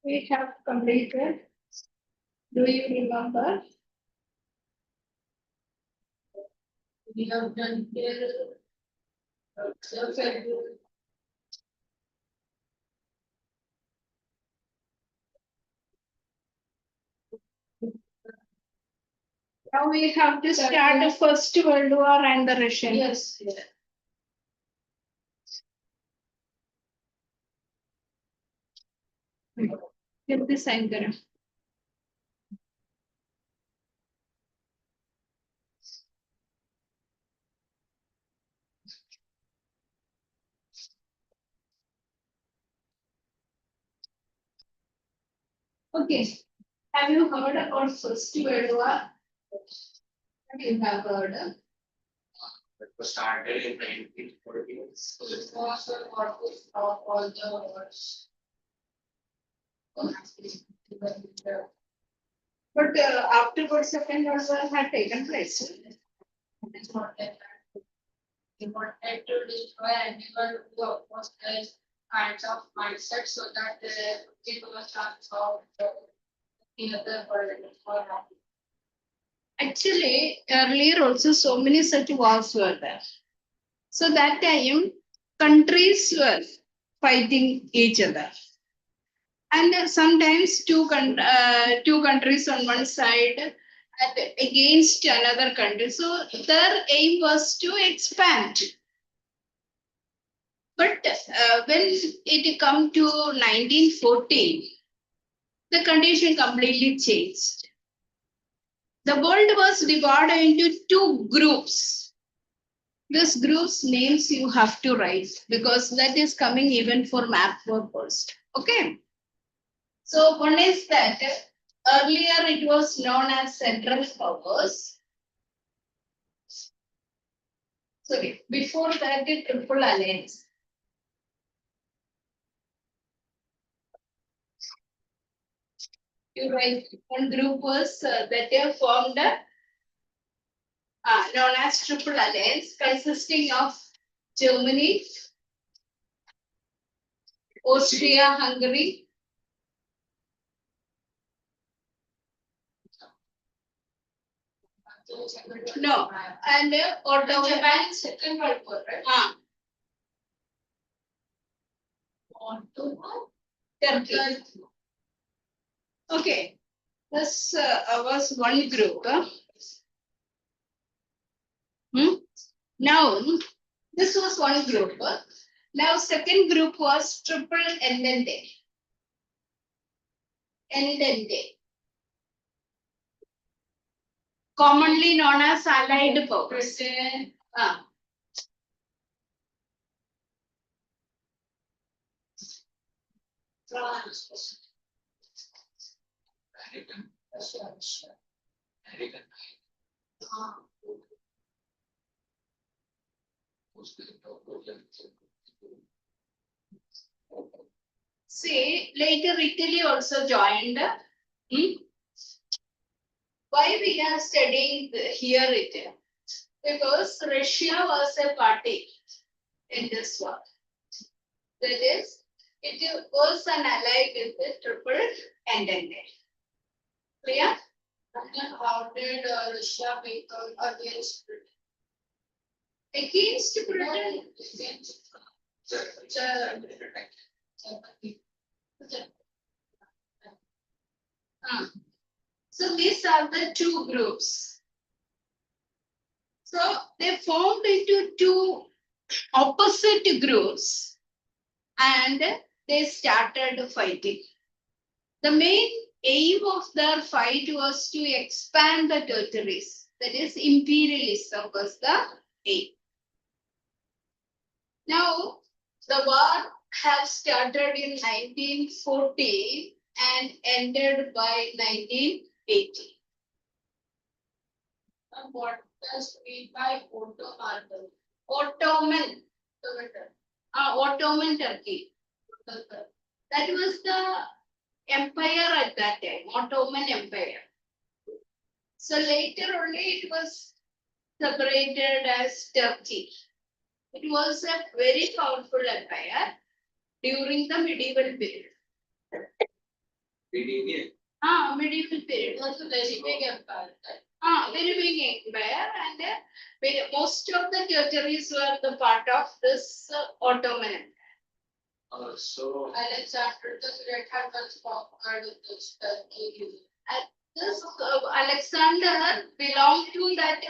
we have completed. Do you remember? We have done here. Now we have to start the First World War and the Russian. Yes. Yeah. Get this anchor. Okay. Have you heard about First World War? What you have heard? It was started in 1940s. So it was the purpose of all the wars. But afterwards, Second World War had taken place. It is not that they wanted to destroy anyone who opposed the kinds of mindset so that people will start of the other world. Actually, earlier also so many such wars were there. So that time, countries were fighting each other. And sometimes two countries on one side and against another country. So their aim was to expand. But when it come to 1914, the condition completely changed. The world was divided into two groups. This group's names you have to write because that is coming even for map purpose. Okay. So one is that earlier it was known as Central Powers. Sorry, before that the Triple Alliance. You write one group was that they formed known as Triple Alliance consisting of Germany, Austria-Hungary, no, and Ottawa. Japan Second World War, right? Turkey. Okay, this was one group. Now, this was one group. Now, second group was Triple Entente. Commonly known as Allied Powers. See, later Italy also joined. Why we are studying here Italy? Because Russia was a party in this war. That is, it was an ally with the Triple Entente. Clear? And then how did Russia become against Britain? Against Britain? So these are the two groups. So they formed into two opposite groups and they started fighting. The main aim of their fight was to expand the territories. That is, imperialism was the aim. Now, the war has started in 1940 and ended by 1980. And what does mean by Ottoman? Ottoman. Ottoman Turkey. That was the empire at that time, Ottoman Empire. So later only it was separated as Turkey. It was a very powerful empire during the medieval period. Medieval. Medieval period was a very big empire. Very big empire, and most of the territories were the part of this Ottoman Empire. So Alexander the Great had once conquered this area. This Alexander belonged to that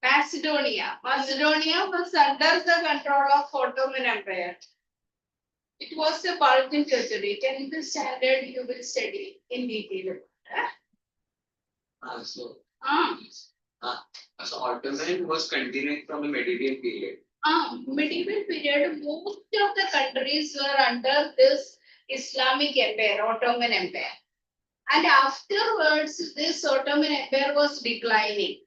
Macedonia. Macedonia was under the control of Ottoman Empire. It was a Balkan territory. 10th standard you will study in detail. so Ah. so Ottoman was continuing from the medieval period. Medieval period, most of the countries were under this Islamic Empire, Ottoman Empire. And afterwards, this Ottoman Empire was declining.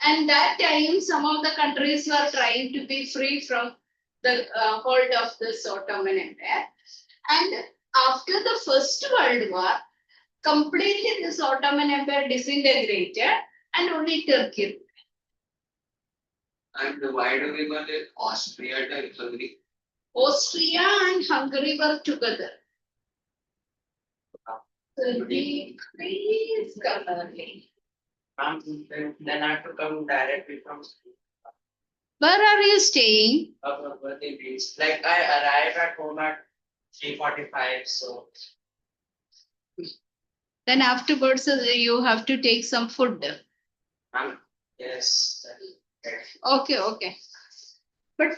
And that time, some of the countries were trying to be free from the hold of this Ottoman Empire. And after the First World War, completely this Ottoman Empire disintegrated and only Turkey. And why do we call it Austria and Hungary? Austria and Hungary were together. Please come early. Then I have to come directly from school. Where are you staying? Like I arrive at home at 3:45, so. Then afterwards you have to take some food. Yes. Okay. But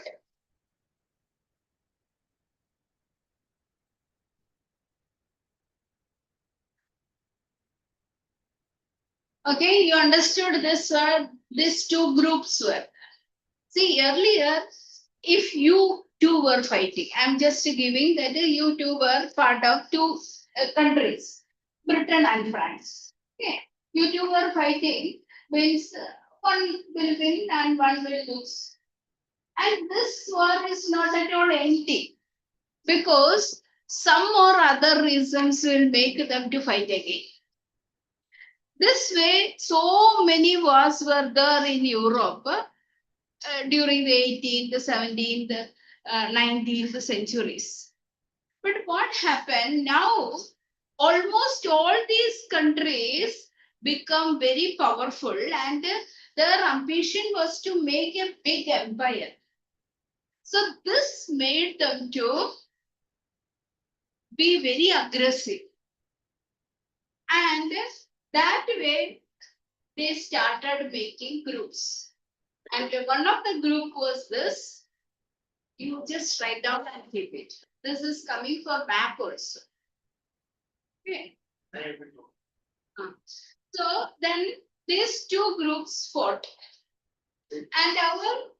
okay, you understood this. These two groups were. See, earlier, if you two were fighting, I'm just giving that you two were part of two countries, Britain and France. Okay, you two were fighting, means one will win and one will lose. And this war is not at all empty because some or other reasons will make them to fight again. This way, so many wars were there in Europe during the 18th, 17th, 19th centuries. But what happened now? Almost all these countries become very powerful and their ambition was to make a big empire. So this made them to be very aggressive. And that way they started making groups. And one of the group was this. You just write down and keep it. This is coming for map also. Okay. So then these two groups fought. And our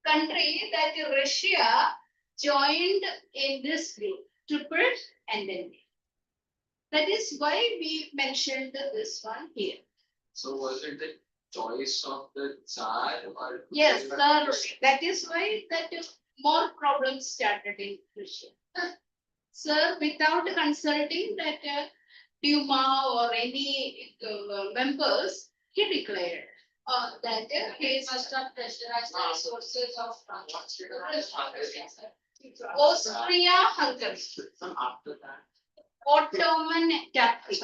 country, that Russia, joined in this group, triple entente. That is why we mentioned this one here. So was it the choice of the Tsar or? Yes, sir. That is why that more problems started in Russia. Sir, without consulting that Duma or any members, he declared that he must have pressurized the resources of Austria-Hungary. After that. Ottoman Turkey.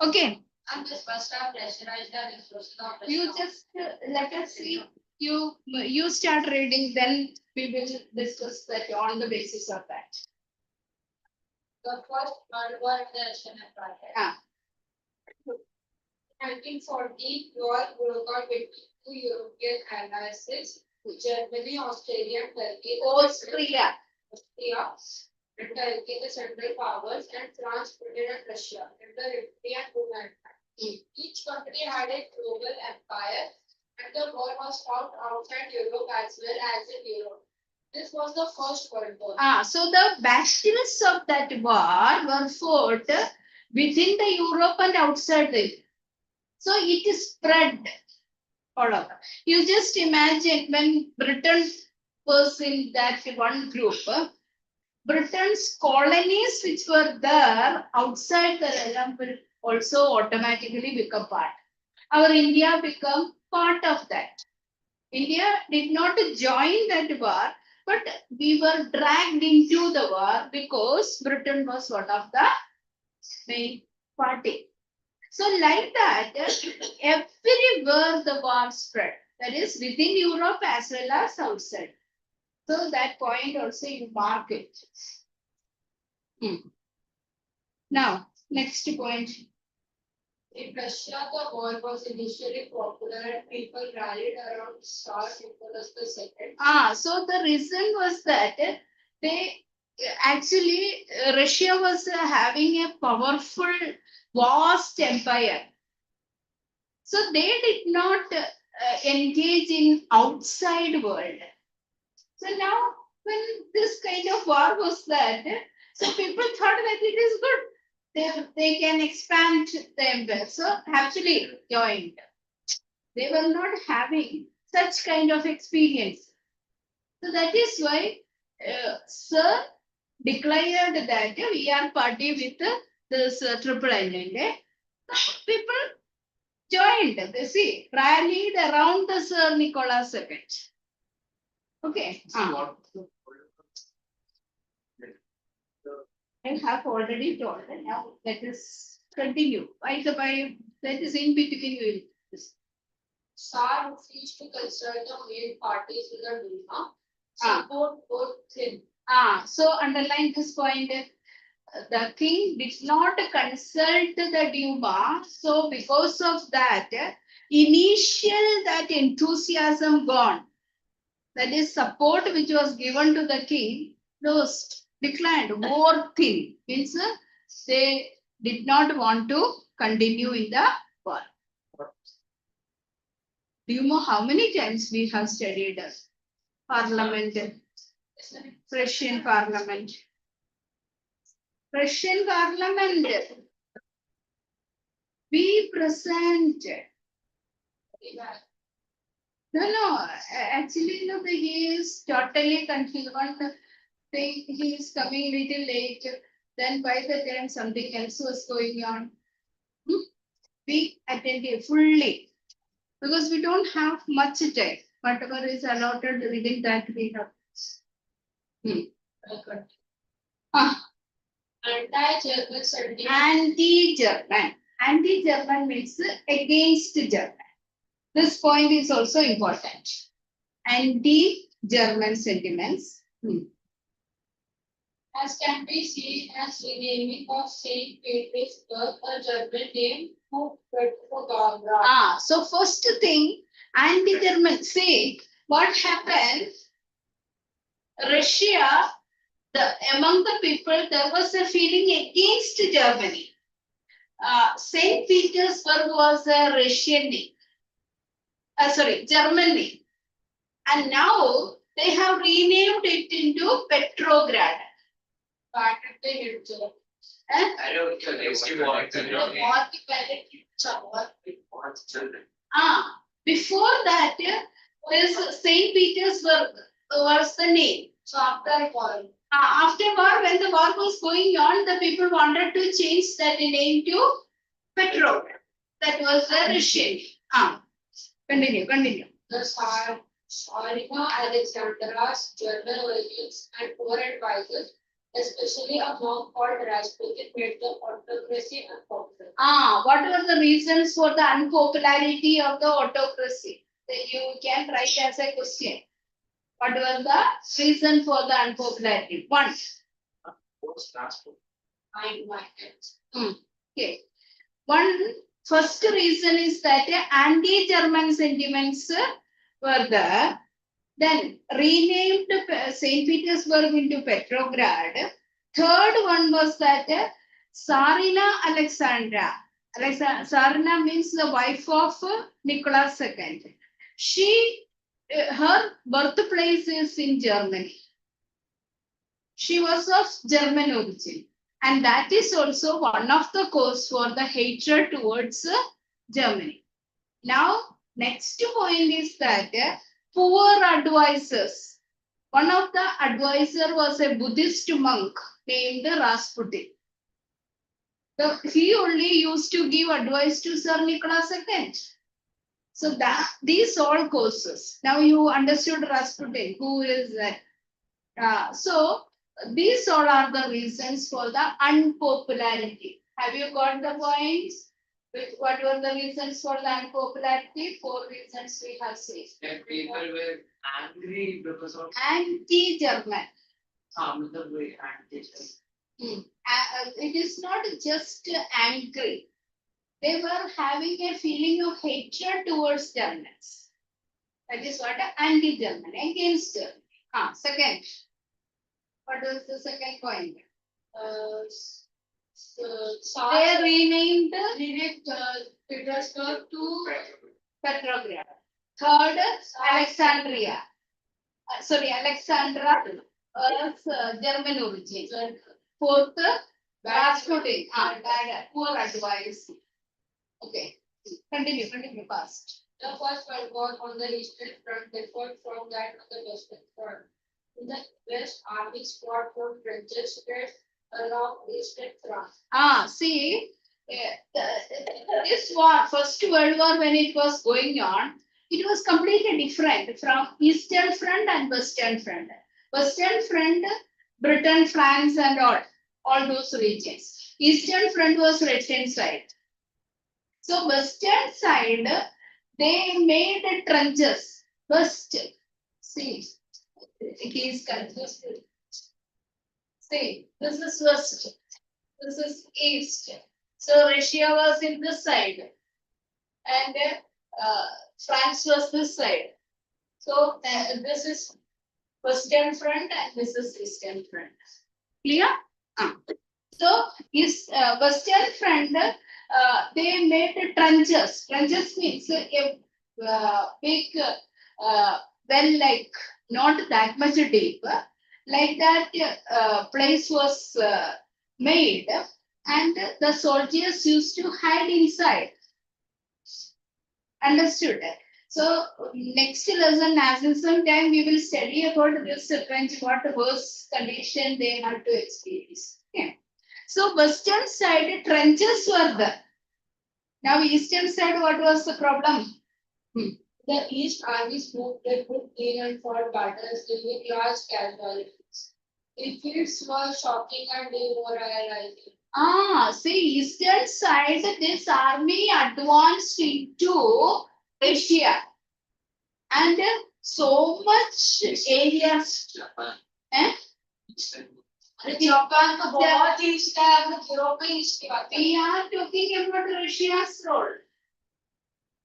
Okay. And this must have pressurized the resources of You just let us see. You start reading, then we will discuss that on the basis of that. the first World War in the Russian Empire. 1940, war broke out between two European allies, Germany, Australia, and Turkey. Austria. Austria and Turkey, the Central Powers, and France, Britain, and Russia, and the Italy and Roman Empire. Each country had a global empire, and the war was fought outside Europe as well as in Europe. This was the First World War. So the battles of that war were fought within the Europe and outside the Europe. So it is spread all over. You just imagine when Britain was in that one group, Britain's colonies which were there outside the realm will also automatically become part. Our India become part of that. India did not join that war, But we were dragged into the war because Britain was one of the main party. So like that, everywhere the war spread, that is within Europe as well as outside. So that point also you mark it. Now, next point. In Russia, the war was initially popular and people rallied around Tsar Nicholas II. So the reason was that they actually Russia was having a powerful, vast empire. So they did not engage in outside world. So now when this kind of war was that, so people thought that it is good. They can expand the empire. So actually joined. They were not having such kind of experience. So that is why Sir declared that we are party with this triple island. People joined, they see, rallied around the Sir Nicholas II. Okay. I have already told. Now let us continue. By the way, that is in between. Tsar refused to consult the main parties in the Duma. Support both him. So underline this point. The king did not consult the Duma. So because of that, initial that enthusiasm gone. That is support which was given to the king lost, declined, more thin. Means they did not want to continue in the war. Do you know how many times we have studied parliament, Prussian parliament? Prussian parliament. Be present. No, actually, no, he is totally confused. One thing, he is coming little late. Then by the time something else was going on, be attentive fully. Because we don't have much time. Whatever is allotted within that we have. Anti-German sentiment. Anti-German. Anti-German means against German. This point is also important. Anti-German sentiments. As can be seen as renaming of Saint Petersburg, a German name for Petrograd. So first thing, anti-German. See, what happened? Russia, among the people, there was a feeling against Germany. Saint Petersburg was a Russian name. German name. And now they have renamed it into Petrograd. But they hit Germany. I don't know. Before that, this Saint Petersburg was the name. So after war. After war, when the war was going on, the people wanted to change that name to Petrograd. That was the Russian. Continue. The Tsarina Alexandra's German origins and poor advisors, especially a monk called Rasputin, made the autocracy unpopular. What were the reasons for the unpopularity of the autocracy? You can write as a question. What were the reason for the unpopularity? One. Okay. One first reason is that anti-German sentiments were there. Then renamed St. Petersburg into Petrograd. Third one was that Tsarina Alexandra. Tsarina means the wife of Nicholas II. Her birthplace is in Germany. She was of German origin. And that is also one of the cause for the hatred towards Germany. Now, next point is that poor advisors. One of the advisor was a Buddhist monk named Rasputin. He only used to give advice to Sir Nicholas II. So these all causes. Now you understood Rasputin. Who is that? So these all are the reasons for the unpopularity. Have you got the points? What were the reasons for the unpopularity? 4 reasons we have seen. Like people were angry because of Anti-German. the way anti. It is not just angry. They were having a feeling of hatred towards Germans. That is what anti-German, against Germany. Second. What was the second point? They renamed Petersburg to Petrograd. Third, Alexandria. Alexandra was German origin. Fourth, Rasputin. Bad, poor advice. Okay, continue fast. the First World War on the Eastern Front differed from that of the Western Front. In the West, armies fought from trenches spread along Eastern Front. See, this war, First World War, when it was going on, it was completely different from Eastern Front and Western Front. Western Front, Britain, France, and all those regions. Eastern Front was Russian side. So Western side, they made trenches. West, see, it is confused. See, this is West, this is East. So Russia was in this side, and France was this side. So this is Western Front and this is Eastern Front. Clear? So is Western Front, they made trenches. Trenches means a big well, like not that much deep. Like that place was made, and the soldiers used to hide inside. Understood? So next lesson, as in some time, we will study about this trench, what worse condition they had to experience. Okay. So Western side trenches were there. Now Eastern side, what was the problem? The East armies moved their foot in and fought battles, leaving large casualties. Defeats were shocking and demoralizing. See, Eastern side, this army advanced into Asia. And so much areas. Japan. Eh? Japan को बहुत ही east है, Europe में east की बात है. We are talking about Russia's role.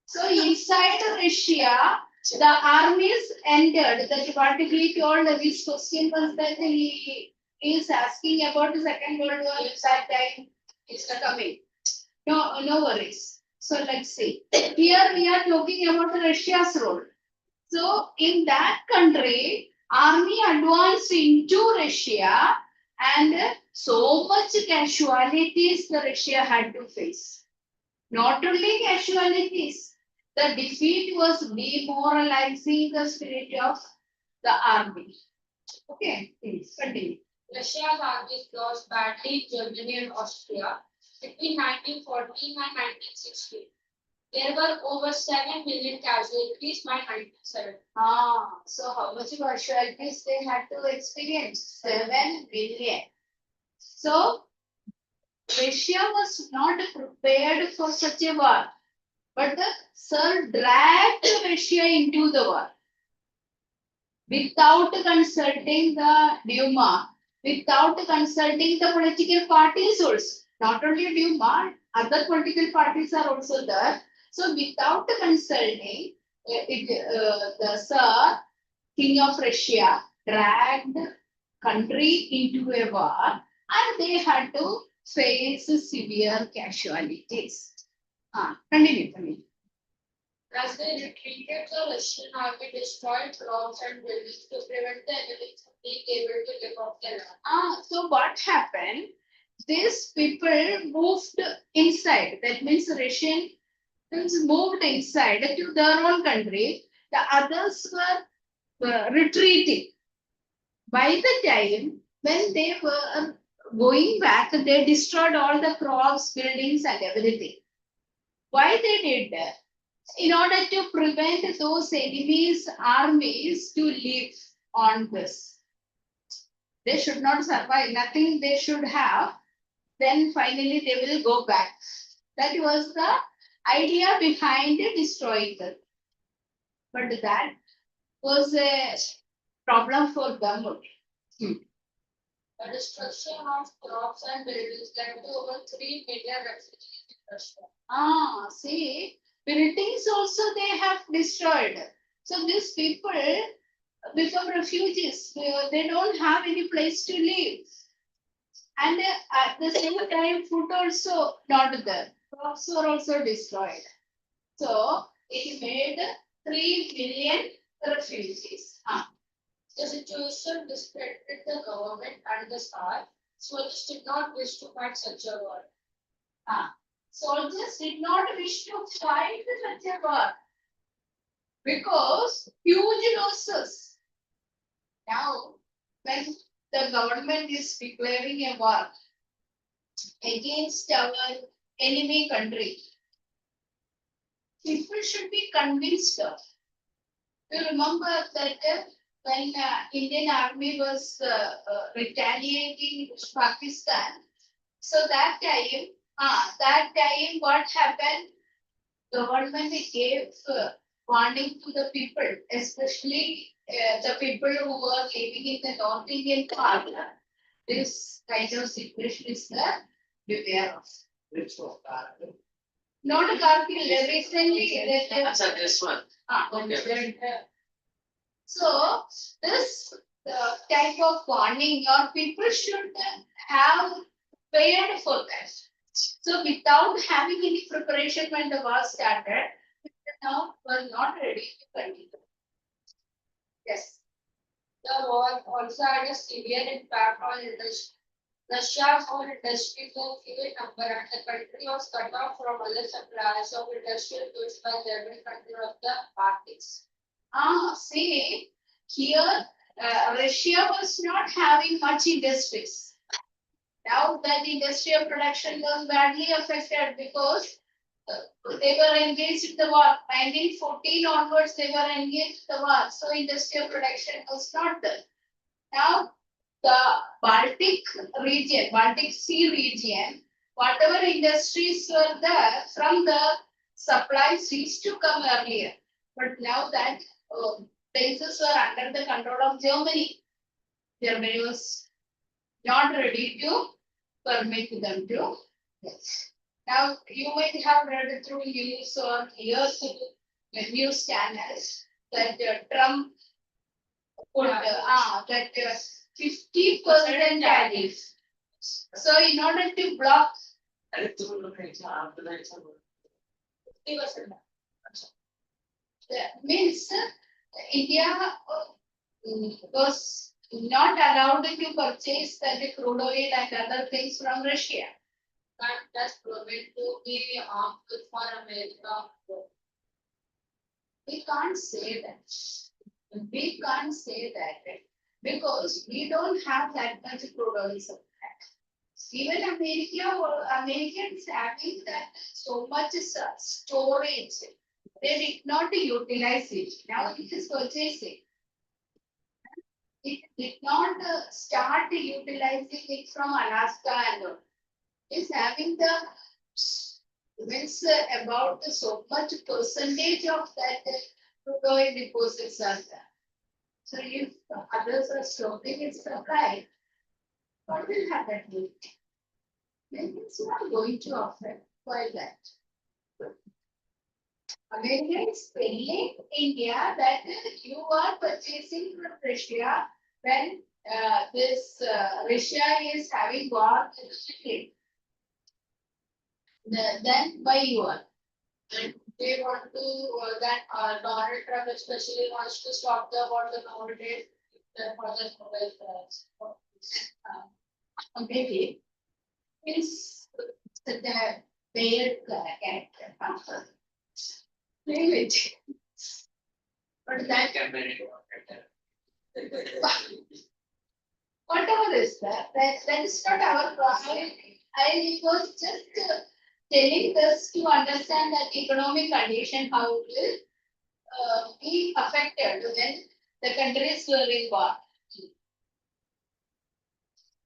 So inside Russia, the armies entered. That what we told, this question was that he is asking about the Second World War. At that time, it's coming. No worries. So let's see. Here we are talking about Russia's role. So in that country, army advanced into Russia, and so much casualties the Russia had to face. Not only casualties, the defeat was demoralizing the spirit of the army. Okay, please continue. Russia's armies lost badly in Germany and Austria between 1914 and 1916. There were over 7 million casualties by 1970. So how much casualties they had to experience? 7 million. So Russia was not prepared for such a war, but the Tsar dragged Russia into the war without consulting the Duma, without consulting the political parties also. Not only Duma, other political parties are also there. So without consulting, the Tsar, King of Russia, dragged country into a war, and they had to face severe casualties. Continue. As they retreated, the Russian army destroyed crops and buildings to prevent the enemy from being able to live off their land. So what happened? These people moved inside. That means Russians moved inside to their own country. The others were retreating. By the time when they were going back, they destroyed all the crops, buildings, and everything. Why they did that? In order to prevent those enemies' armies to live on this. They should not survive. Nothing they should have. Then finally they will go back. That was the idea behind destroying them. But that was a problem for them. The destruction of crops and buildings led to over 3 million refugees in Russia. See, buildings also they have destroyed. So these people become refugees. They don't have any place to live. And at the same time, food also not there. Crops were also destroyed. So it made 3 million refugees. The situation distracted the government and the Tsar. Soldiers did not wish to fight such a war. Soldiers did not wish to fight such a war because huge losses. Now, when the government is declaring a war against our enemy country, people should be convinced of. You remember that when Indian army was retaliating Pakistan, so that time what happened? Government gave warning to the people, especially the people who were living in the North Indian part. This kind of situation is there. Beware of. Which was that? Not a Kargil, recently. This one. Okay. So this type of warning, your people should have prepared for that. So without having any preparation when the war started, people now were not ready to continue. Yes. The war also had a severe impact on industry. Russia's own industries were few in number and the country was cut off from other suppliers of industrial goods by German control of the Baltics. See, here Russia was not having much industries. Now that industrial production was badly affected because they were engaged in the war. 1914 onwards, they were engaged in the war. So industrial production was not there. Now, the Baltic region, Baltic Sea region, whatever industries were there, from the supplies used to come earlier. But now that places were under the control of Germany. Germany was not ready to permit them to. Yes. Now, you might have read through news or heard through news channels that Trump put that 50% tariff. So, in order to block, means India was not allowed to purchase the crude oil and other things from Russia. And that's proven to be harmful for America. We can't say that. We can't say that because we don't have that much crude oil supply. Even Americans having that so much storage, they did not utilize it. Now it is purchasing. It did not start utilizing it from Alaska and all. It's having the means about so much percentage of that crude oil deposits are there. So if others are stopping its supply, what will happen to it? Then it's not going to affect by that. Americans telling India that you are purchasing from Russia when this Russia is having war with Ukraine. Then why you are? And they want to, that Donald Trump especially wants to stop the war the nowadays for the mobile phones. Maybe it's the bad character. Maybe. But that whatever is that is not our problem. I was just telling this to understand that economic condition how it will be affected when the countries were in war.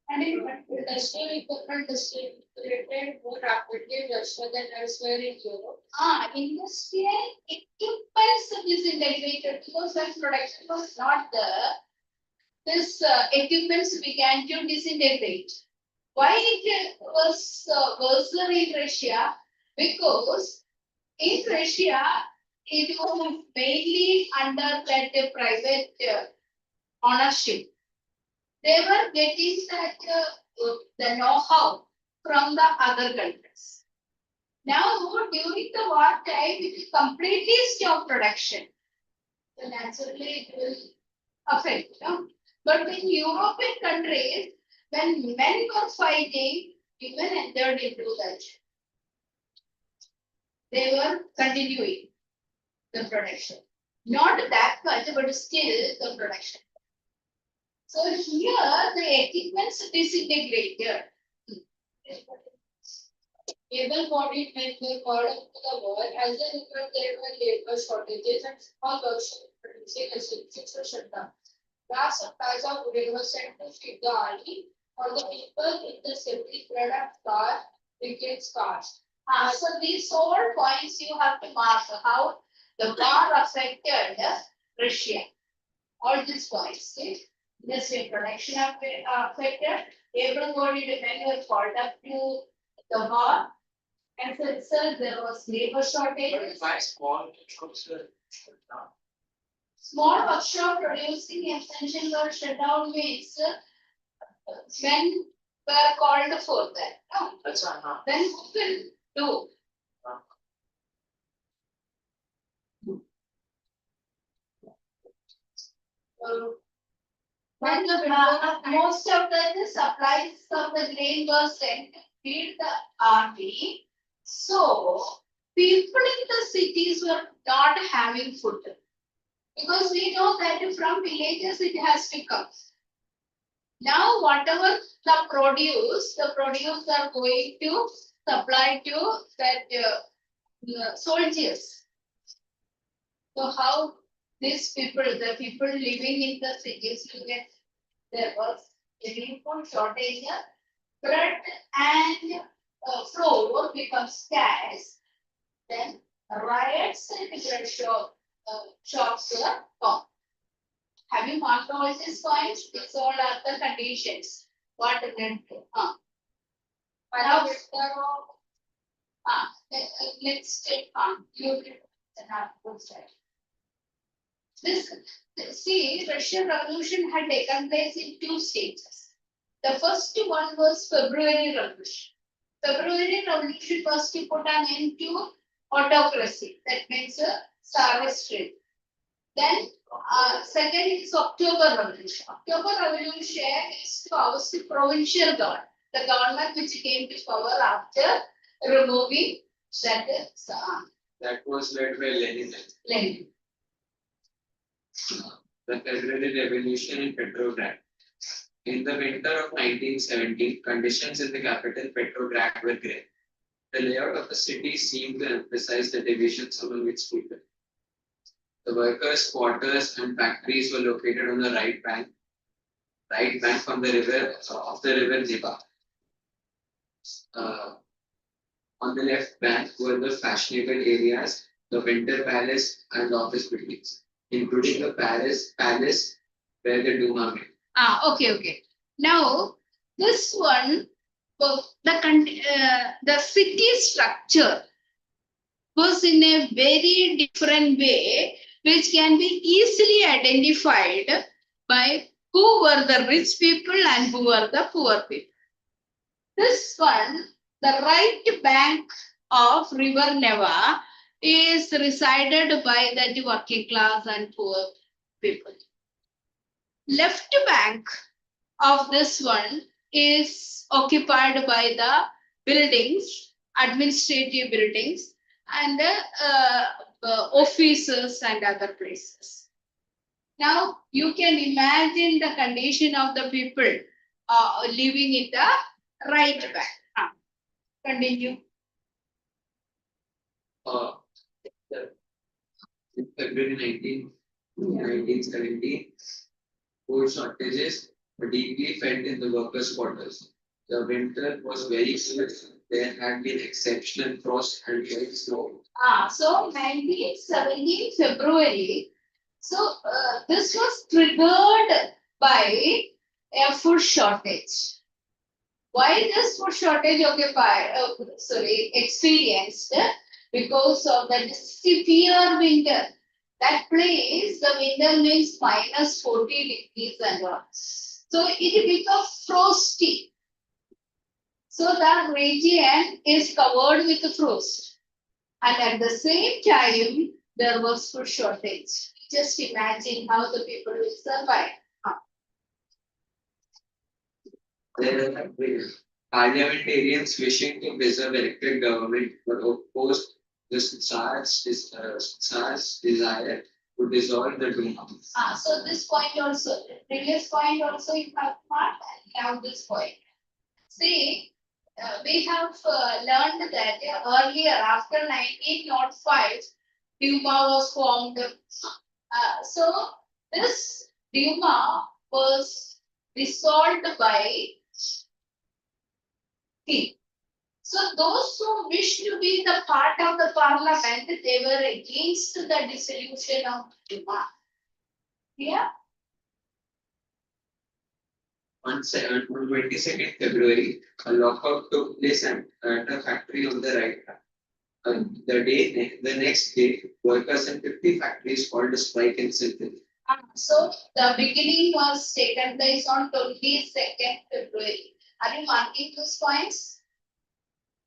And in Industrial equipment distributed more rapidly in Russia than elsewhere in Europe. industrial equipments disintegrated because when production was not there, this equipments began to disintegrate. Why it was worse in Russia? Because in Russia, it was mainly under that private ownership. They were getting that the know-how from the other countries. Now, during the war time, it will completely stop production. So naturally, it will affect. No? But in European countries, when men were fighting, women entered into that. They were continuing the production. Not that much, but still the production. So here the equipments disintegrated. Able-bodied men were called up to the war. As a result, there were labor shortages and small workshops producing essentials were shut down. Vast supplies of wood were sent to feed the army, or the people in the city fled of car became scarce. So these all points you have to mark how the war affected Russia. All these points. See? Industrial production affected. Able-bodied men were called up to the war. As a result, there was labor shortages. Why small workshops were shut down? Small workshop producing essential were shut down means men were called for that. No? That's why not. Then who will do? When most of the supplies of the grain were sent to feed the army, so people in the cities were not having food. Because we know that from villages it has to come. Now, whatever the produce are going to supply to that soldiers. So how these people, the people living in the cities, will get there was a food shortage, bread and flour becomes scarce. Then riots and different shops were formed. Have you marked all these points? These all are the conditions. What led to? Now, let's take on. This, see, Russian Revolution had taken place in two stages. The first one was February Revolution. February Revolution was to put an end to autocracy. That means Tsarist rule. Then, second is October Revolution. October Revolution is to oust the provincial government, the government which came to power after removing that. That was led by Lenin. Lenin. The February Revolution in Petrograd. In the winter of 1917, conditions in the capital Petrograd were gray. The layout of the city seemed to emphasize the divisions among its people. The workers' quarters and factories were located on the right bank from the river of the river Neva. On the left bank were the fashionable areas, the Winter Palace and office buildings, including the palace where the Duma met. Okay. Now, this one, the city structure was in a very different way, which can be easily identified by who were the rich people and who were the poor people. This one, the right bank of River Neva is resided by the working class and poor people. Left bank of this one is occupied by the buildings, administrative buildings, and offices and other places. Now you can imagine the condition of the people living in the right bank. Continue. In February 1917, food shortages deeply felt in the workers' quarters. The winter was very cold. There had been exceptional frost and very snow. So 1917 February. So this was triggered by a food shortage. Why this food shortage experienced? Because of the severe winter. That place, the winter means minus 40 degrees and all. So it became frosty. So that region is covered with frost. And at the same time, there was food shortage. Just imagine how the people will survive. There have been parliamentarians wishing to preserve elected government but opposed the Tsar's desire to dissolve the Duma. So this point also, previous point also you have marked, and now this point. See, we have learned that earlier after 1905, Duma was formed. So this Duma was dissolved by king. So those who wish to be the part of the parliament, they were against the dissolution of Duma. Yeah. On 22nd February, a lockout took place at a factory on the right. The next day, workers in 50 factories called a strike in Sydney. So the beginning was taken place on 22nd February. Are you marking those points?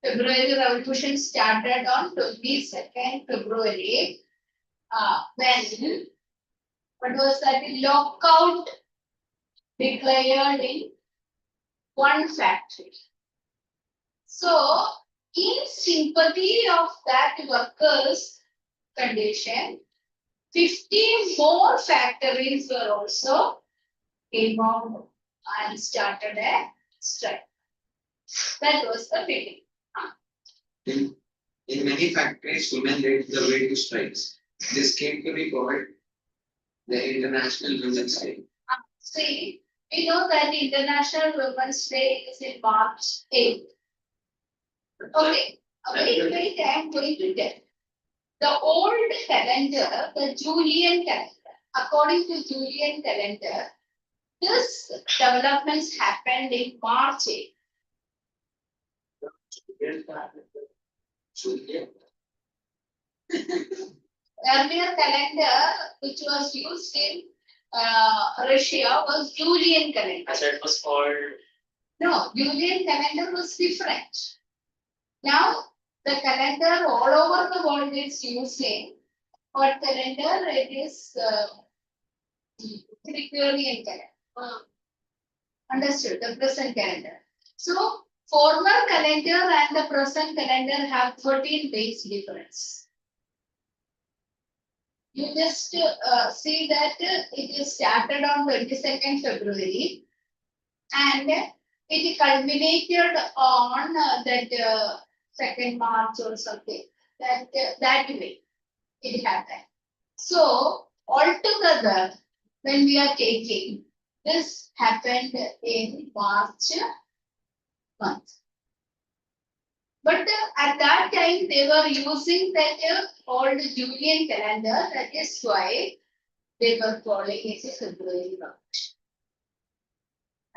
February Revolution started on 22nd February. When what was that? Lockout declared in one factory. So, in sympathy of that workers' condition, 50 more factories were also involved and started a strike. That was the beginning. In many factories, women led the way to strikes. This came to be called the International Women's Day. See, we know that International Women's Day is in March 8th. Okay, wait, I am going to tell. The old calendar, the Julian calendar, according to Julian calendar, this developments happened in March 8th. Earlier calendar, which was used in Russia, was Julian calendar. I said it was called. No, Julian calendar was different. Now, the calendar all over the world is using what calendar? It is Gregorian calendar. Understood, the present calendar. So, former calendar and the present calendar have 13 days difference. You just see that it is started on 22nd February and it culminated on that 2nd March or something. That way it happened. So altogether, when we are taking, this happened in March month. But at that time, they were using that old Julian calendar. That is why they were calling it a February month.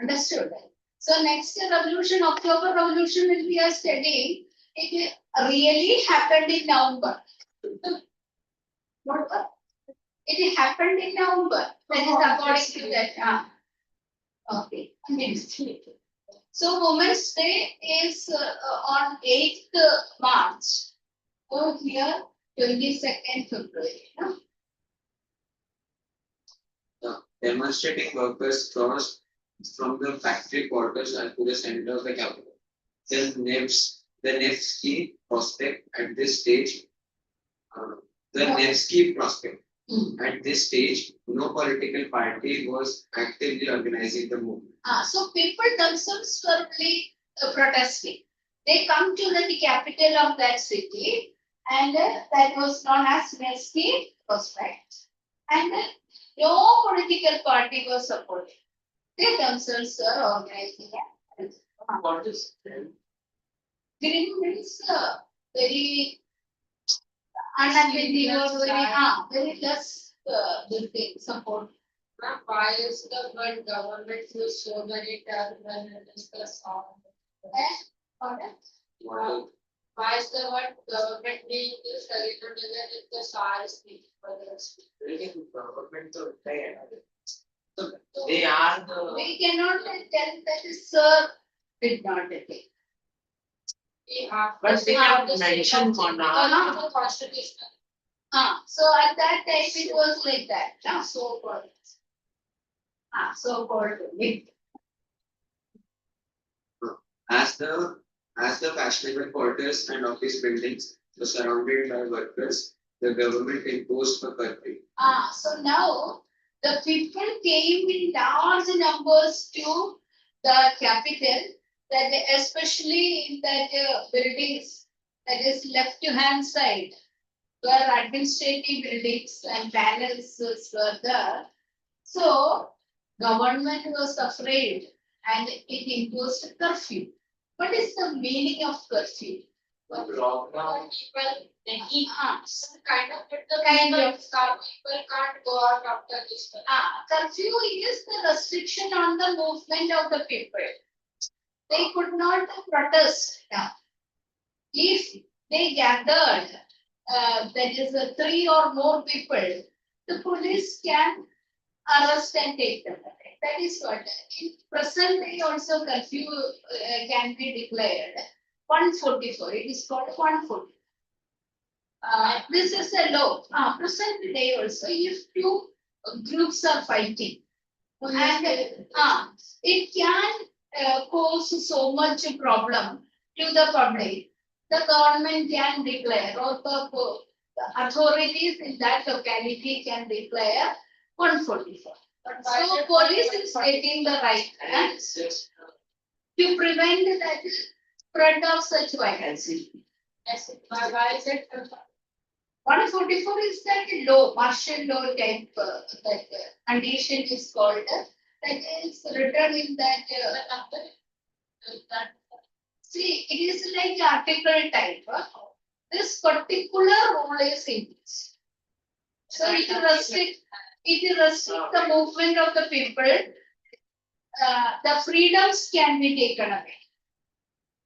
Understood? So next revolution, October Revolution, will be a studying. It really happened in November. What? It happened in November. That is according to that. Okay. So Women's Day is on 8th March. Oh, here 22nd February. No? The demonstrating workers crossed from the factory quarters to the center of the capital. The Nevsky Prospect at this stage, at this stage, no political party was actively organizing the movement. So people themselves were really protesting. They come to the capital of that city, and that was known as Nevsky Prospect. And no political party was supporting. They themselves are organizing it. What is then? Green means very unattractive or very less this thing support. Ma'am, why is the word government used so many times when it is the song? Pardon? Why is the word government being used again and again if the SAR is speaking for the Government to pay. So they are the. We cannot tell that sir did not take. We have. But they have the mentioned state of- monarch. the constitution. So at that time it was like that, so called. So called. As the fashionable quarters and office buildings were surrounded by workers, the government imposed a curfew. So now the people came in large numbers to the capital, that especially in that buildings that is left hand side, where administrative buildings and palaces were there. So government was afraid and it imposed curfew. What is the meaning of curfew? Lockdown. People, they eat. Some Kind of, but the Kind people, of. people can't go out after this. curfew is the restriction on the movement of the people. They could not protest. If they gathered, that is 3 or more people, the police can arrest and take them away. That is what. In present day also curfew can be declared. 144. It is called 140. This is a law. Present day also, if two groups are fighting, and it can cause so much problem to the public, the government can declare, or the authorities in that locality can declare 144. So police is taking the right to prevent that spread of such violence. Yes, why is it? 144 is that law, martial law type, that condition is called, that is written in that, see, it is like article type. This particular rule is in this. So it restricts the movement of the people. The freedoms can be taken away.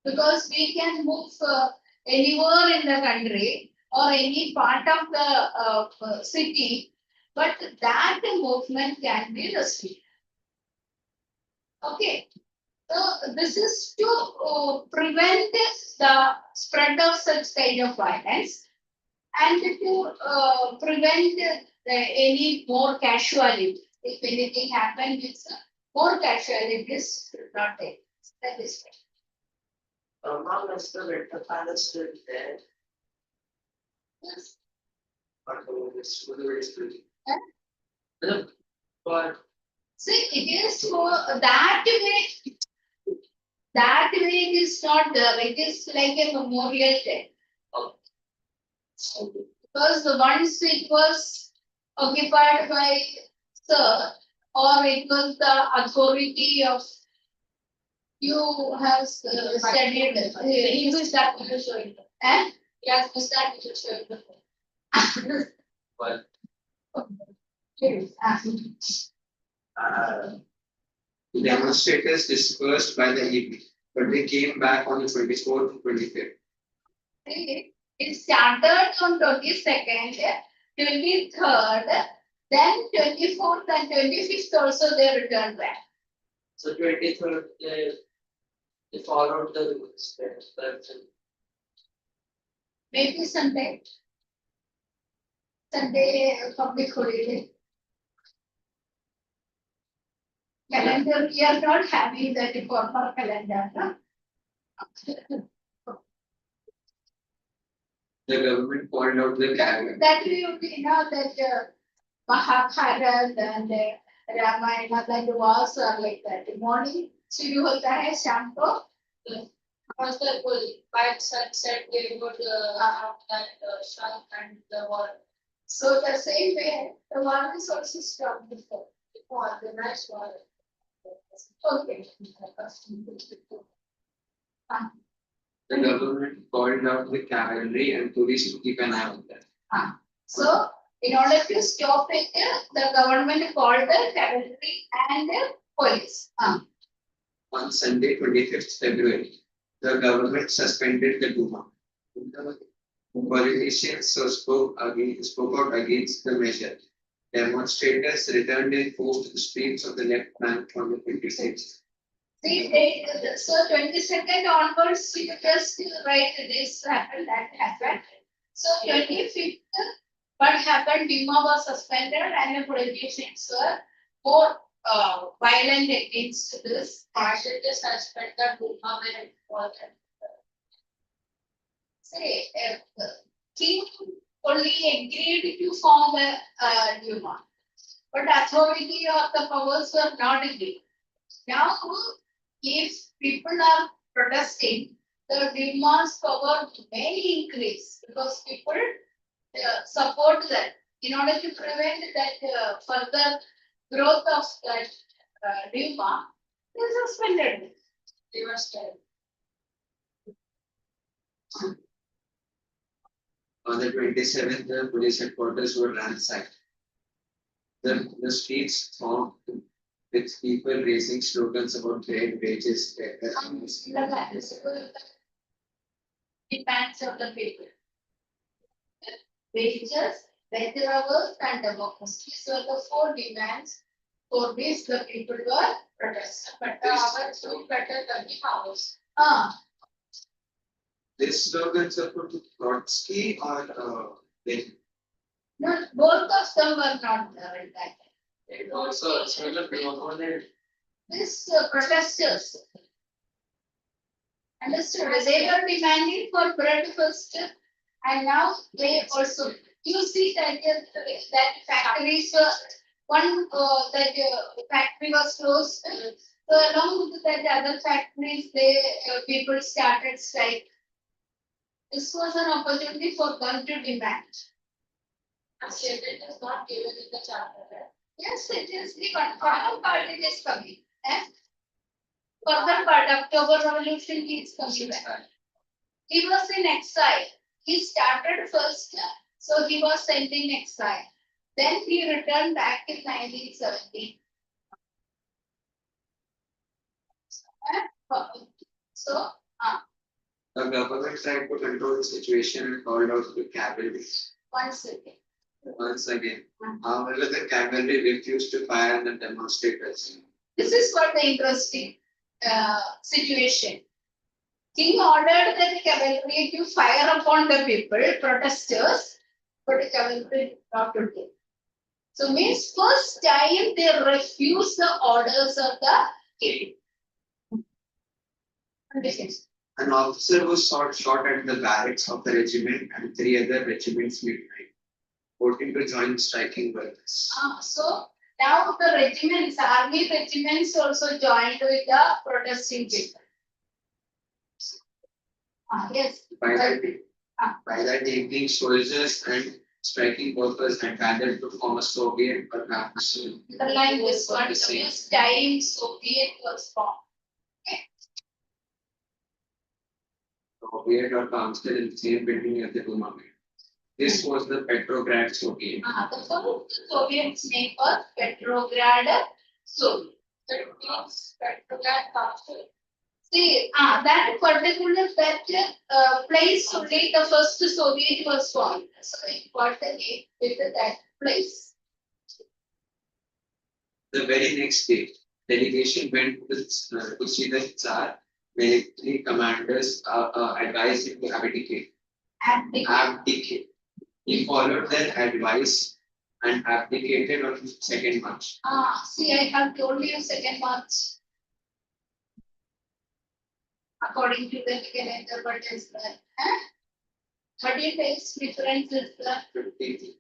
Because we can move anywhere in the country or any part of the city, but that movement can be restricted. Okay, so this is to prevent the spread of such kind of violence and to prevent any more casualty. If anything happens, it's more casualties should not take. That is right. Mom, is the Winter Palace still there? Yes. But it's really still. Huh? But See, it is for that way. That way it is not there. It is like a memorial day. Because once it was occupied by Sir, or it was the authority of you have studied. He will start to show it. Yes, we start to show it. but Demonstrators dispersed by the evening, but they came back on the 24th to 25th. It started on 22nd, 23rd, then 24th and 25th also they returned back. so 23rd, they followed the rules. Maybe Sunday. Sunday public holiday. Calendar, we are not having that formal calendar. No? The government called out the cavalry. That we know that Mahabharata and Ramayana, that was like that. Morning, शुरू होता है शाम को. First the police, by sunset, they would have that shot and the war. So the same way, the war is also stopped before The nice war. Okay. The government called out the cavalry and police to keep an eye on them. So, in order to stop it, the government called the cavalry and the police. On Sunday, 25th February, the government suspended the Duma. Politicians spoke out against the measure. Demonstrators returned in force to the streets of the left bank on the 26th. See, so 22nd onwards, you just write this happened, that happened. So 25th, what happened, Duma was suspended and the politicians were more violent against this. Partially suspend the Duma when it was. Say, king only agreed to form a Duma, but authority of the powers were not agreed. Now, if people are protesting, the Duma's power may increase because people support that. In order to prevent that further growth of that Duma, they suspended it. They were still. On the 27th, the police headquarters were ransacked. The streets thronged with people raising slogans about great wages, better earnings. Demands of the people. Wages, better hours, and democracy. These were the four demands for which the people were protesting. But the hours were better than the hours. These slogans are put to Trotsky or Lenin. No, both of them were not there at that time. It also These protesters. Understood? They were demanding for bread first, and now they also. You see that that factories were that factory was closed. So along with that other factories, people started strike. This was an opportunity for them to demand. Actually, it is not given in the charter. Yes, it is the final part. It is coming. Further part, October Revolution, he is coming back. He was in exile. He started first, so he was sent in exile. Then he returned back in 1970. So, The government tried to control the situation and called out the cavalry. 1 second. Once again, however, the cavalry refused to fire on the demonstrators. This is what the interesting situation. King ordered the cavalry to fire upon the people, protesters, but the cavalry did not do it. So means first time they refuse the orders of the king. An officer was shot at the barracks of the regiment and 3 other regiments midnight, voting to join the striking workers. So now the regiments, army regiments also joined with the protesting people. Yes. By that evening, soldiers and striking workers had gathered to form a Soviet or National. Underline this one, the first time Soviet was formed. Soviet or Council in the same building as the Duma. This was the Petrograd Soviet. The first Soviet's name was Petrograd Soviet. That means Petrograd Council. See, that particular place only the first Soviet was formed. So it got the name with that place. The very next day, delegation went to see the Tsar. Military commanders advised him to abdicate. Abdicate. He followed their advice and abdicated on 2nd March. See, I have told you 2nd March. According to the calendar, but is that? But it takes difference is the.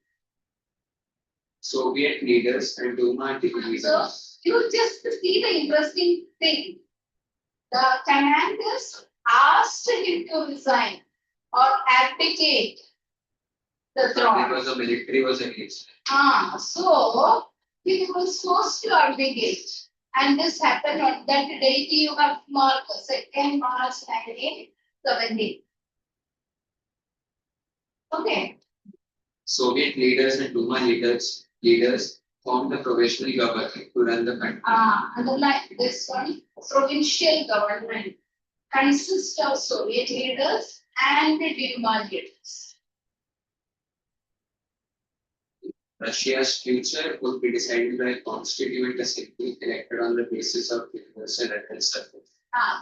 Soviet leaders and Duma leaders. So you just see the interesting thing. The commanders asked him to resign or abdicate the throne. Because the military was against. So he was forced to abdicate. And this happened on that date you have marked 2nd March 1970. Okay. Soviet leaders and Duma leaders formed a provisional government to run the country. Underline this one. Provincial government consists of Soviet leaders and the Duma leaders. Russia's future would be decided by a constituent assembly elected on the basis of universal reference suffrage.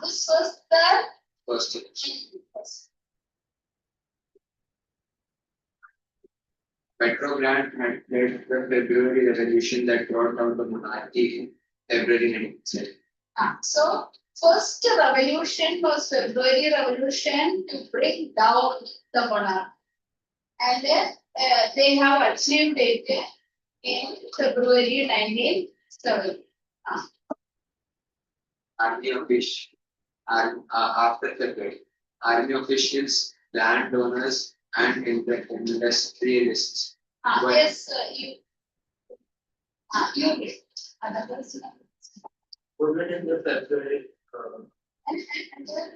This was the First election. Petrograd had led the February Revolution that brought down the monarchy in February 1970. So first revolution was February Revolution to bring down the monarchy, and then they have achieved it in February 1970. Army officials, after February, army officials, landowners, and industrialists. Yes, you did. Others, Women in the February.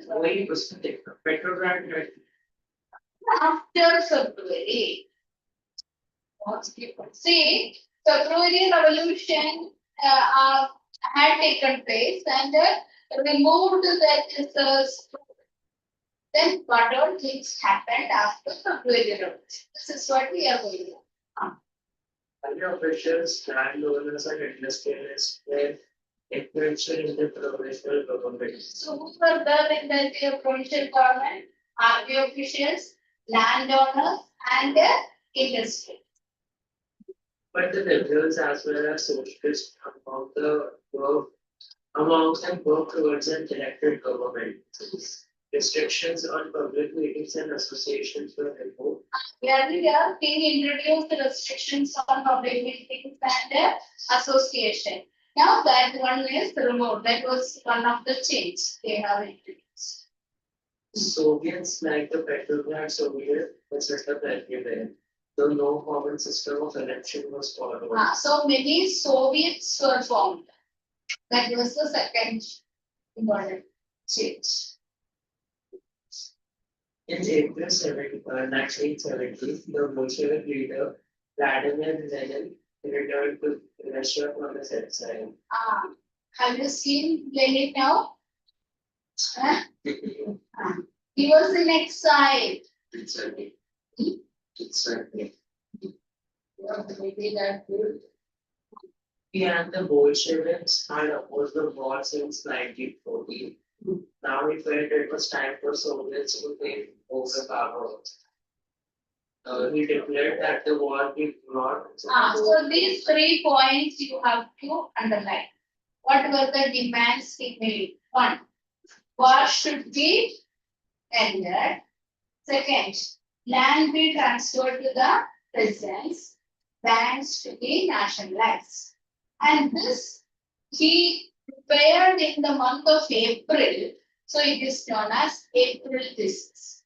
Why was it Petrograd? after February. See, February Revolution had taken place and removed that then what all things happened after February Revolution. This is what we are going to do. Army officials, landowners, and industrialists were influential in the provincial government. So who were there in the provincial government? Army officials, landowners, and industry. But the liberals as well as socialists among them worked towards an elected government. Restrictions on public meetings and associations were removed. Earlier, they introduced restrictions on public meetings and association. Now that one is removed. That was one of the change they have introduced. Soviets like the Petrograd Soviet was set up everywhere, though no common system of election was followed. So many Soviets were formed. That was the second important change. In April 1970, the Bolshevik leader Vladimir Lenin returned to Russia from his exile. Have you seen Lenin now? He was in exile. Exactly. Maybe that good. He and the Bolsheviks had opposed the war since 1914. Now he felt it was time for Soviets to take over power. He declared that the war be brought. So these 3 points you have to underline. What were the demands he made? 1. War should be ended. 2nd, land be transferred to the peasants. Banks to be nationalized. And this he prepared in the month of April. So it is known as April thesis.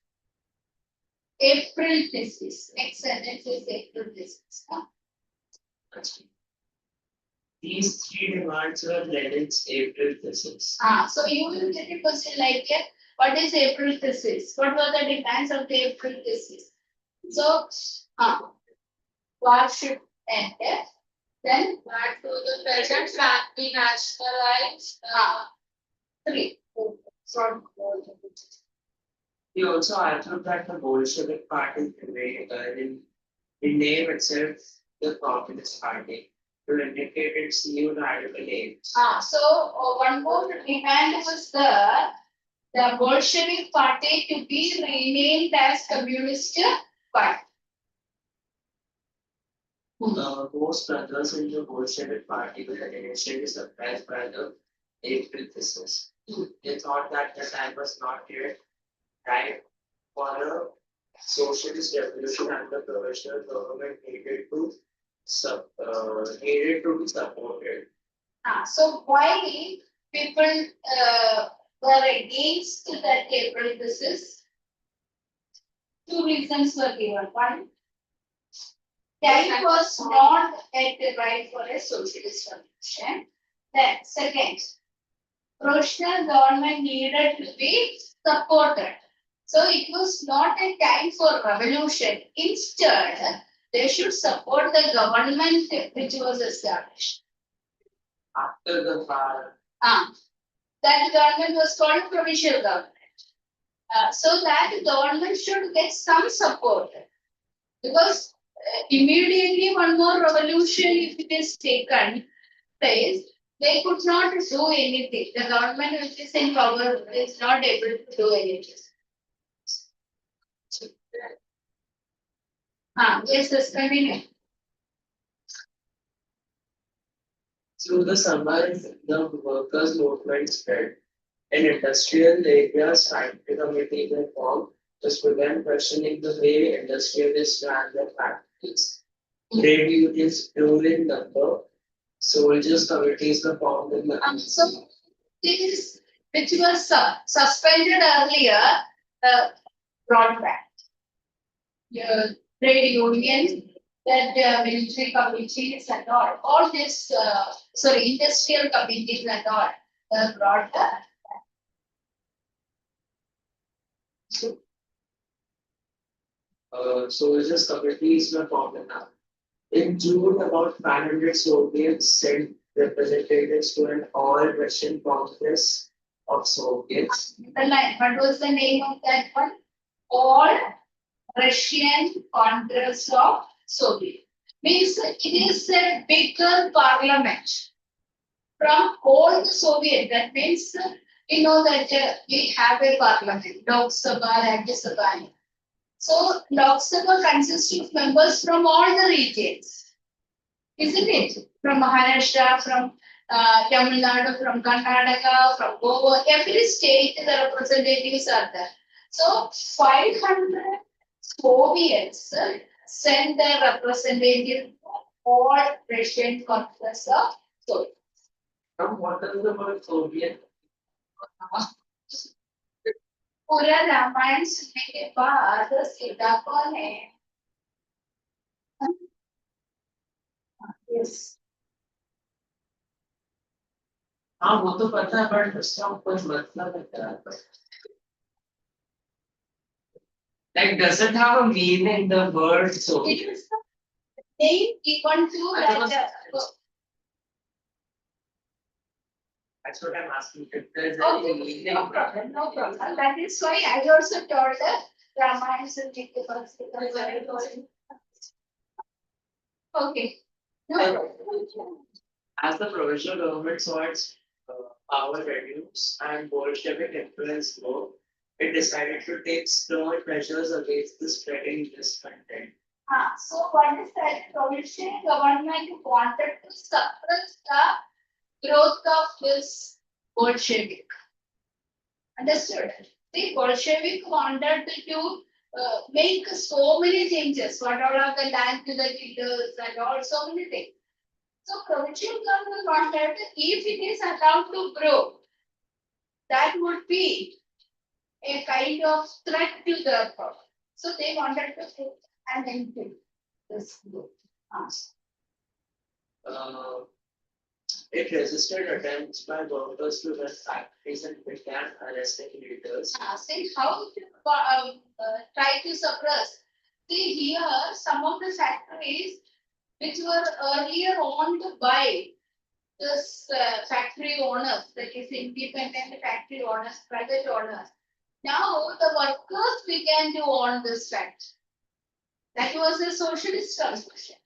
April thesis. Next sentence is April thesis. These 3 demands were Lenin's April thesis. So you will get a question like what is April thesis? What were the demands of the April thesis? So war should end. Then That to the present land be nationalized. 3. He also argued that the Bolshevik Party in name itself the Communist Party to indicate its new radical aims. So one more demand was the Bolshevik party to be renamed as Communist Party. Most brothers in the Bolshevik Party were initially surprised by the April thesis. They thought that the time was not yet right for a socialist revolution and the provisional government needed to be supported. So why people were against that April thesis? 2 reasons were given. 1, time was not at the right for a socialist revolution. Then second, professional government needed to be supported. So it was not a time for revolution. Instead, they should support the government which was established. After the war, That government was called provincial government. So that government should get some support because immediately one more revolution, if it is taken place, they could not do anything. The government which is in power is not able to do anything. Yes, continue. through the summer, the workers' movement spread. In industrial areas, scientific committees were formed to prevent questioning the way industrialists ran their factories. Trade unions grew in number. Soldiers' committees were formed in the So this which was suspended earlier, brought back. Trade union, that military committees and all this, industrial committees and all brought back. soldiers' committees were formed in June, about 500 Soviets sent representatives to an all-Russian Congress of Soviets. The line, what was the name of that one? All Russian Congress of Soviet. Means it is a bigger parliament from all the Soviet. That means we know that we have a parliament, Lok Sabha, Rajya Sabha. So Lok Sabha consists of members from all the regions, isn't it? From Maharashtra, from Tamil Nadu, from Karnataka, from Goa, every state the representatives are there. So 500 Soviets send their representative to all Russian Congress of Soviet. Now, what is the word Soviet? पूरा रामायण सुनने के बाद सीता कौन है? Yes. हाँ वो तो पता है बट उसका कुछ मतलब है क्या? Like does it have a meaning the word Soviet? It is the name given to that. That's what I'm asking. If there's Okay, any meaning. no problem, no problem. That is why I also told the Ramayana Sunnah ke baad Sita Kौन. Okay. No problem. As the provincial government saw its power reduce and Bolshevik influence grow, it decided to take stern measures against the spreading discontent. So what is that? Provincial government wanted to suppress the growth of this Bolshevik. Understood? The Bolshevik wanted to make so many changes, what all of the land to the leaders and all so many things. So provincial government wanted, if it is allowed to grow, that would be a kind of threat to their power. So they wanted to put an end to this growth. It resisted attempts by workers to run factories and began arresting leaders. See how to try to suppress. See here, some of the factories which were earlier owned by this factory owners, that is independent factory owners, private owners. Now the workers began to own this factory. That was a socialist transmission.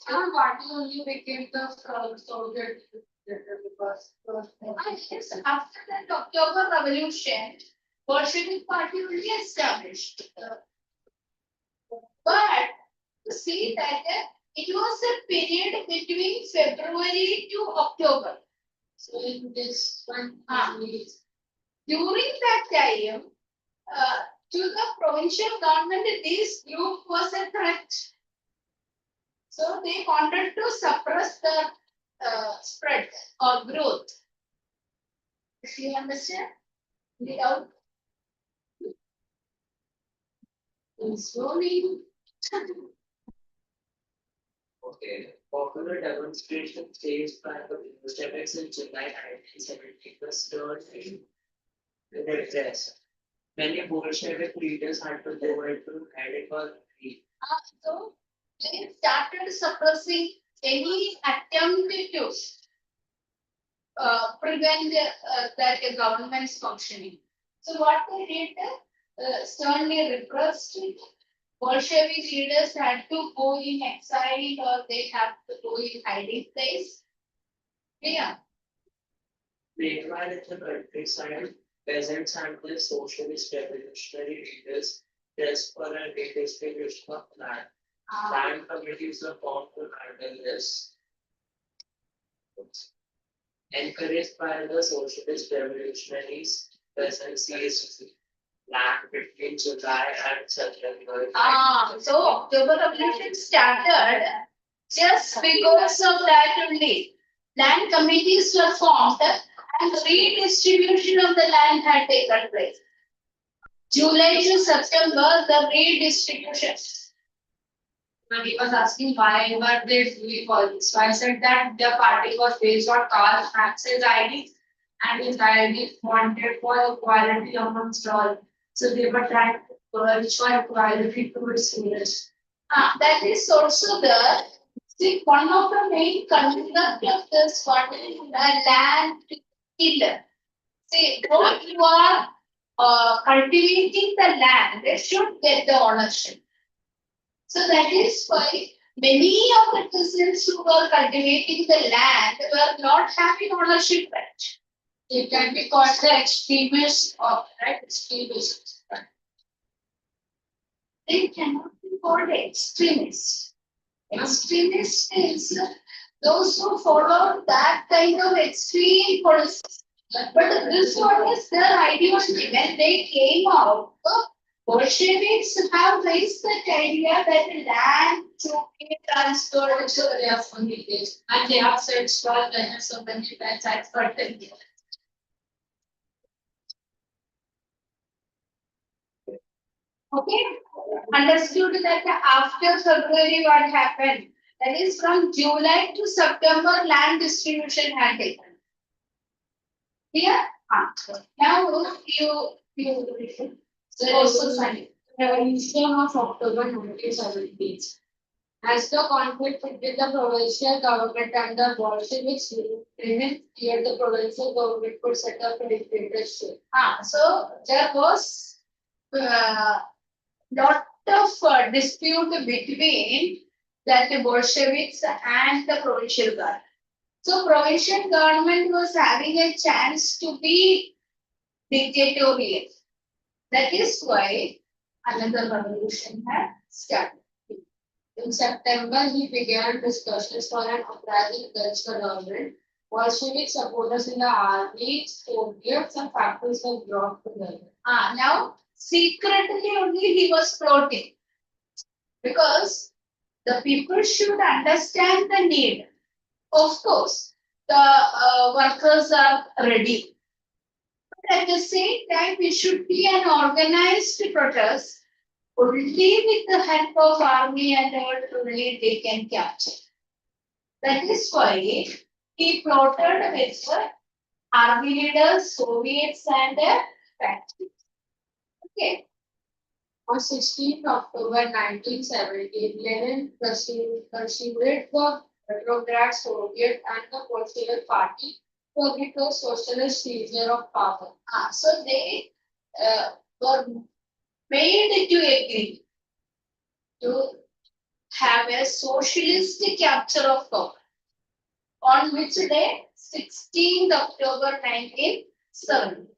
Party only became the Soviet because Yes, after that October Revolution, Bolshevik Party will be established. But to see that it was a period between February to October. so in this one During that time, to the provincial government, this group was a threat. So they wanted to suppress the spread or growth. Do you understand? Without slowly. Okay. Popular demonstration staged by the Bolsheviks in July 1917 was turned into repressed. Many Bolshevik leaders had to go into hiding or flee. So they started suppressing any attempt to prevent that government's functioning. So what they did, sternly repressed. Bolshevik leaders had to go in exile or they have to go in hiding place. Yeah. Meanwhile, in the countryside, peasants and the socialist revolutionary leaders pressed for a redistribution of land. Land committees were formed to handle this. Encouraged by the socialist revolutionaries, peasants seized land between July and September. So October Revolution started just because of that only. Land committees were formed and redistribution of the land had taken place. July to September, the redistribution. But he was asking why, but they do all this. So I said that the party was based on Karl Marx's ideas, and his ideas wanted for equality amongst all. So they were trying to purge for equality towards leaders. That is also the see one of the main concept of this one is the land killer. See, though you are cultivating the land, they should get the ownership. So that is why many of the peasants who were cultivating the land were not having ownership right. It can be called the extremists of right extremists. They cannot be called extremists. Extremists is those who follow that kind of extreme policies. But this one is their ideology. When they came out, Bolsheviks have raised that idea that land to be transferred to their communities. And they have said small benefits of many times as certain. Okay, understood that after February what happened? That is from July to September land distribution had taken. Here, now you also sign. Revolution of October 1917. As the conflict between the provincial government and the Bolsheviks remained clear, the provincial government could set up a dictatorship. So there was lot of dispute between that the Bolsheviks and the provincial government. So provincial government was having a chance to be dictatorial. That is why another revolution had started. In September, he began discussions for an uprising against the government. Bolshevik supporters in the army, Soviets, and factories were brought together. Now, secretly only he was plotting because the people should understand the need. Of course, the workers are ready. But at the same time, it should be an organized protest. Only with the help of army and all, only they can capture. That is why he plotted with the army leaders, Soviets, and factories. Okay. On 16th October 1917, Lenin persuaded the Petrograd Soviet and the Bolshevik Party to agree to a socialist seizure of power. So they were made to agree to have a socialist capture of power. On which day? 16th October 1970.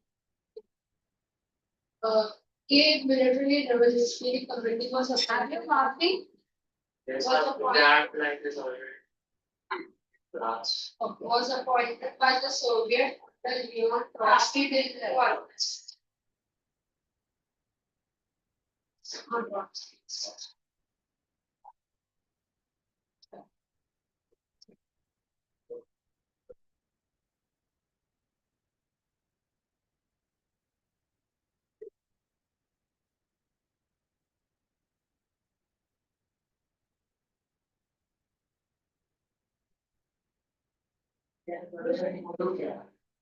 Military Revolutionary Committee was established. Yes, Was appointed. that like is already last. Was appointed by the Soviet Union Trotsky in Yeah,